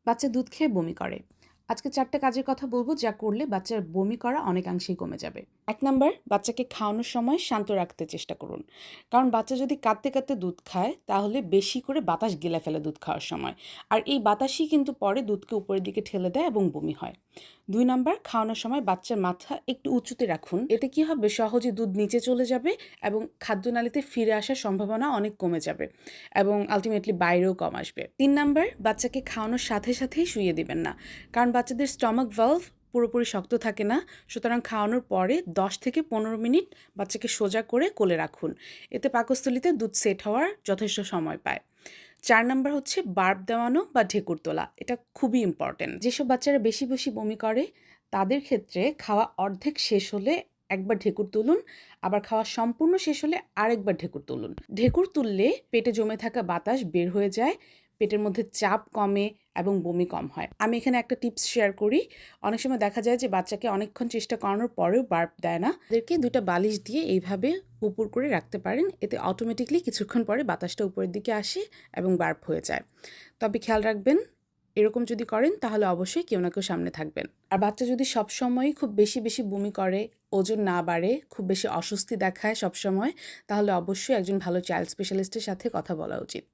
বাচ্চা দুধ খেয়ে বমি করে। আজকে 4টা কাজের কথা বলব যা করলে বাচ্চার বমি করা অনেকাংশেই কমে যাবে। 1 নাম্বার, বাচ্চাকে খাওয়ানোর সময় শান্ত রাখতে চেষ্টা করুন। কারণ বাচ্চা যদি কাঁদতে, কাঁদতে দুধ খায় তাহলে বেশি করে বাতাস গিলে ফেলে দুধ খাওয়ার সময়। আর এই বাতাসই কিন্তু পরে দুধকে উপরের দিকে ঠেলে দেয় এবং বমি হয়। 2 নাম্বার, খাওয়ানোর সময় বাচ্চার মাথা একটু উঁচুতে রাখুন। এতে কি হবে, সহজে দুধ নিচে চলে যাবে এবং খাদ্যনালীতে ফিরে আসার সম্ভাবনা অনেক কমে যাবে এবং আল্টিমেটলি বাইরেও কম আসবে। 3 নাম্বার, বাচ্চাকে খাওয়ানোর সাথে সাথেই শুইয়ে দিবেন না। কারণ বাচ্চাদের স্টমাক ভালভ পুরোপুরি শক্ত থাকে না। সুতরাং খাওয়ানোর পরে 10 থেকে 15 মিনিট বাচ্চাকে সোজা করে কোলে রাখুন। এতে পাকস্থলীতে দুধ সেট হওয়ার যথেষ্ট সময় পায়। 4 নাম্বার হচ্ছে বার্প দেওয়ানো বা ঢেকুর তোলা। এটা খুবই ইম্পর্টেন্ট। যেসব বাচ্চারা বেশি বেশি বমি করে তাদের ক্ষেত্রে খাওয়া অর্ধেক শেষ হলে একবার ঢেকুর তুলুন, আবার খাওয়া সম্পূর্ণ শেষ হলে আরেকবার ঢেকুর তুলুন। ঢেকুর তুললে পেটে জমে থাকা বাতাস বের হয়ে যায়, পেটের মধ্যে চাপ কমে এবং বমি কম হয়। আমি এখানে একটা টিপস শেয়ার করি। অনেক সময় দেখা যায় যে বাচ্চাকে অনেকক্ষণ চেষ্টা করানোর পরেও বার্প দেয় না। তাদেরকে 2টা বালিশ দিয়ে এইভাবে উপর করে রাখতে পারেন। এতে অটোমেটিকলি কিছুক্ষণ পরে বাতাসটা উপরের দিকে আসে এবং বার্প হয়ে যায়। তবে খেয়াল রাখবেন, এরকম যদি করেন তাহলে অবশ্যই কেউ না কেউ সামনে থাকবেন। আর বাচ্চা যদি সবসময়ই খুব বেশি বেশি বমি করে, ওজন না বাড়ে, খুব বেশি অস্বস্তি দেখায় সবসময়, তাহলে অবশ্যই একজন ভালো চাইল্ড স্পেশালিস্টের সাথে কথা বলা উচিত।